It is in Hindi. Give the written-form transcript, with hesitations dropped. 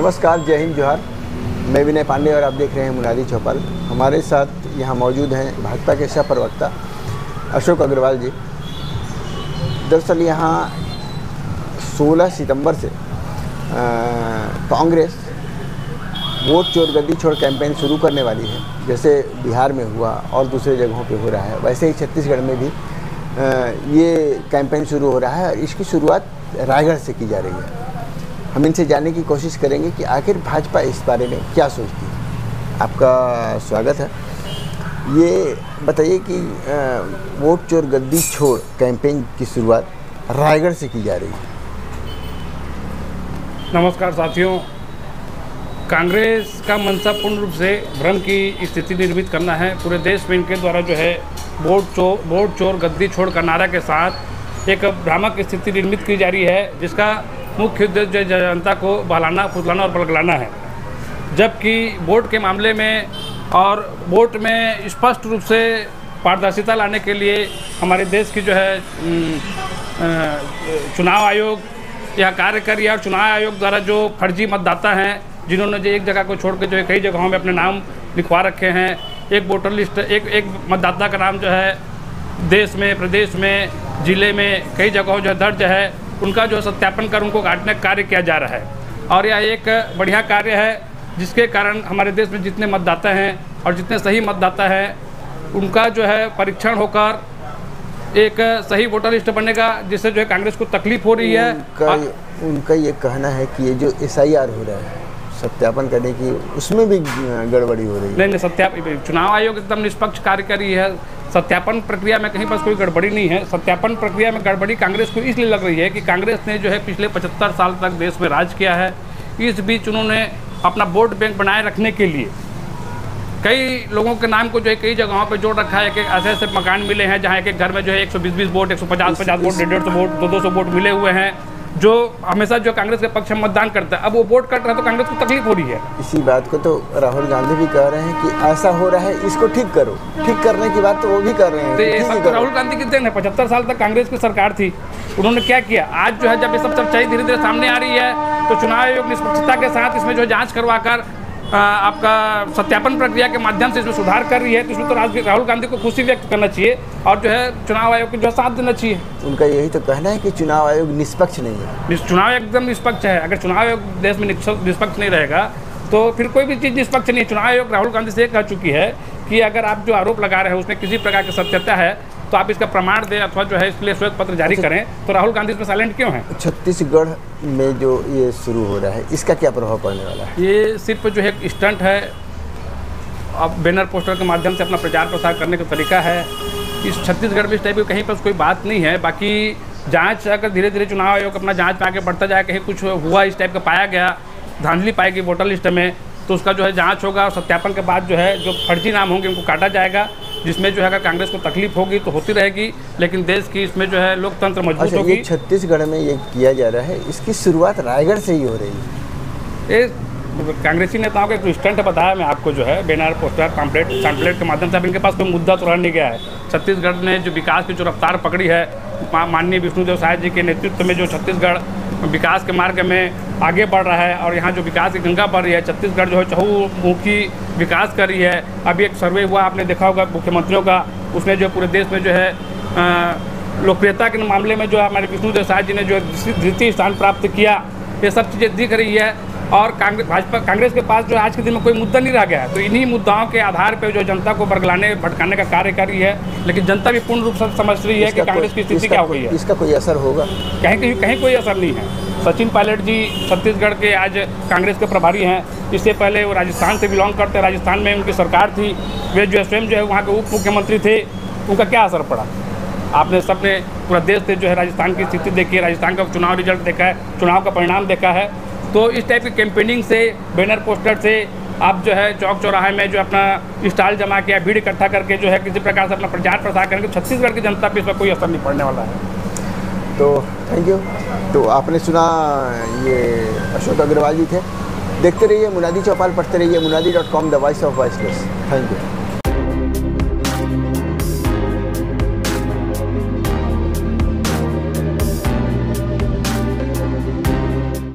नमस्कार, जय हिंद, जोहार। मैं विनय पांडे और आप देख रहे हैं मुनादी चौपाल। हमारे साथ यहाँ मौजूद हैं भाजपा के सह प्रवक्ता अशोक अग्रवाल जी। दरअसल यहाँ 16 सितंबर से कांग्रेस वोट चोर गद्दी छोड़ कैंपेन शुरू करने वाली है। जैसे बिहार में हुआ और दूसरे जगहों पे हो रहा है, वैसे ही छत्तीसगढ़ में भी ये कैंपेन शुरू हो रहा है और इसकी शुरुआत रायगढ़ से की जा रही है। हम इनसे जानने की कोशिश करेंगे कि आखिर भाजपा इस बारे में क्या सोचती है। आपका स्वागत है। ये बताइए कि वोट चोर गद्दी छोड़ कैंपेन की शुरुआत रायगढ़ से की जा रही है। नमस्कार साथियों, कांग्रेस का मंशा पूर्ण रूप से भ्रम की स्थिति निर्मित करना है। पूरे देश में इनके द्वारा जो है वोट चोर गद्दी छोड़ का नारा के साथ एक भ्रामक स्थिति निर्मित की जा रही है, जिसका मुख्य उद्देश्य जनता को बहलाना, फुसलाना और बलगलाना है। जबकि वोट के मामले में और वोट में स्पष्ट रूप से पारदर्शिता लाने के लिए हमारे देश की जो है चुनाव आयोग यह कार्य कर रही है। और चुनाव आयोग द्वारा जो फर्जी मतदाता हैं, जिन्होंने जो एक जगह को छोड़ के जो है कई जगहों में अपने नाम लिखवा रखे हैं, एक वोटर लिस्ट एक मतदाता का नाम जो है देश में, प्रदेश में, ज़िले में कई जगहों जो दर्ज है, उनका जो सत्यापन कर उनको काटने का कार्य किया जा रहा है। और यह एक बढ़िया कार्य है, जिसके कारण हमारे देश में जितने मतदाता हैं और जितने सही मतदाता हैं, उनका जो है परीक्षण होकर एक सही वोटर लिस्ट बनेगा, जिससे जो है कांग्रेस को तकलीफ हो रही है। उनका ये कहना है कि ये जो SIR हो रहा है सत्यापन करने की, उसमें भी गड़बड़ी हो रही है। नहीं, चुनाव आयोग एकदम निष्पक्ष कार्य कर रही है। सत्यापन प्रक्रिया में कहीं पर कोई गड़बड़ी नहीं है। सत्यापन प्रक्रिया में गड़बड़ी कांग्रेस को इसलिए लग रही है कि कांग्रेस ने जो है पिछले 75 साल तक देश में राज किया है। इस बीच उन्होंने अपना वोट बैंक बनाए रखने के लिए कई लोगों के नाम को जो है कई जगहों पर जोड़ रखा है कि ऐसे मकान मिले हैं जहाँ एक घर में जो है 120 वोट, 150 वोट, 150 वोट, 200 वोट मिले हुए हैं, जो हमेशा जो कांग्रेस के पक्ष में मतदान करता है। अब वो वोट कट रहा है तो कांग्रेस को तकलीफ हो रही है। इसी बात को तो राहुल गांधी भी कह रहे हैं कि ऐसा हो रहा है, इसको ठीक करो। ठीक करने की बात तो वो भी कर रहे हैं। तो ये सब तो राहुल गांधी की देन है। 75 साल तक कांग्रेस की सरकार थी, उन्होंने क्या किया? आज जो है जब ये सब चर्चाएं धीरे धीरे सामने आ रही है, तो चुनाव आयोग निष्पक्षता के साथ इसमें जो जाँच करवाकर आपका सत्यापन प्रक्रिया के माध्यम से इसमें सुधार कर रही है। तो इसमें तो राहुल गांधी को खुशी व्यक्त करना चाहिए और जो है चुनाव आयोग को जो साथ देना चाहिए। उनका यही तो कहना है कि चुनाव आयोग निष्पक्ष नहीं है। चुनाव आयोग एकदम निष्पक्ष है। अगर चुनाव आयोग देश में निष्पक्ष नहीं रहेगा तो फिर कोई भी चीज़ निष्पक्ष नहीं है। चुनाव आयोग राहुल गांधी से कह चुकी है कि अगर आप जो आरोप लगा रहे हैं उसमें किसी प्रकार की सत्यता है तो आप इसका प्रमाण दें अथवा जो है इसके लिए श्वेत पत्र जारी करें। तो राहुल गांधी इसमें साइलेंट क्यों हैं? छत्तीसगढ़ में जो ये शुरू हो रहा है, इसका क्या प्रभाव पड़ने वाला है? ये सिर्फ जो है एक स्टंट है। अब बैनर पोस्टर के माध्यम से अपना प्रचार प्रसार करने का तरीका है। इस छत्तीसगढ़ में इस टाइप की कहीं पर कोई बात नहीं है। बाकी जांच अगर धीरे धीरे चुनाव आयोग अपना जांच में आगे बढ़ता जाए, कहीं कुछ हुआ इस टाइप का पाया गया, धांधली पाएगी वोटर लिस्ट में, तो उसका जो है जांच होगा और सत्यापन के बाद जो है जो फर्जी नाम होंगे उनको काटा जाएगा, जिसमें जो है अगर कांग्रेस को तकलीफ होगी तो होती रहेगी, लेकिन देश की इसमें जो है लोकतंत्र मजबूत होगी। ये छत्तीसगढ़ में ये किया जा रहा है, इसकी शुरुआत रायगढ़ से ही हो रही है। ये कांग्रेसी नेताओं का एक स्टंट बताया मैं आपको, जो है बैनर पोस्टर पैम्पलेट के माध्यम से। अब इनके पास कोई मुद्दा तो रह नहीं गया है। छत्तीसगढ़ ने जो विकास की जो रफ्तार पकड़ी है, माननीय विष्णुदेव साय जी के नेतृत्व में जो छत्तीसगढ़ विकास के मार्ग में आगे बढ़ रहा है और यहाँ जो विकास की गंगा बढ़ रही है, छत्तीसगढ़ जो है चहुमुखी विकास कर रही है। अभी एक सर्वे हुआ, आपने देखा होगा मुख्यमंत्रियों का, उसने जो पूरे देश में जो है लोकप्रियता के मामले में जो हमारे विष्णुदेव साय जी ने जो द्वितीय स्थान प्राप्त किया, ये सब चीज़ें दिख रही है। और कांग्रेस के पास जो आज के दिन में कोई मुद्दा नहीं रह गया है। तो इन्हीं मुद्दाओं के आधार पर जो जनता को बरगलाने भटकाने का कार्य कर रही है, लेकिन जनता भी पूर्ण रूप से समझ रही है कि कांग्रेस की स्थिति क्या हो गई है। इसका कोई असर होगा? कहीं कोई असर नहीं है। सचिन पायलट जी छत्तीसगढ़ के आज कांग्रेस के प्रभारी हैं। इससे पहले वो राजस्थान से बिलोंग करते हैं, राजस्थान में उनकी सरकार थी, वे जो स्वयं जो है वहाँ के उप मुख्यमंत्री थे। उनका क्या असर पड़ा? आपने सबने पूरा देश से जो है राजस्थान की स्थिति देखी है, राजस्थान का चुनाव रिजल्ट देखा है, चुनाव का परिणाम देखा है। तो इस टाइप की कैंपेनिंग से, बैनर पोस्टर से आप जो है चौक चौराहे में जो अपना स्टॉल जमा किया, भीड़ इकट्ठा करके जो है किसी प्रकार से अपना प्रचार प्रसार करेंगे, छत्तीसगढ़ की जनता पर इसका कोई असर नहीं पड़ने वाला है। तो थैंक यू। तो आपने सुना, ये अशोक अग्रवाल जी थे। देखते रहिए मुनादी चौपाल, पढ़ते रहिए मुनादी.com, the voice of voiceless. Thank you.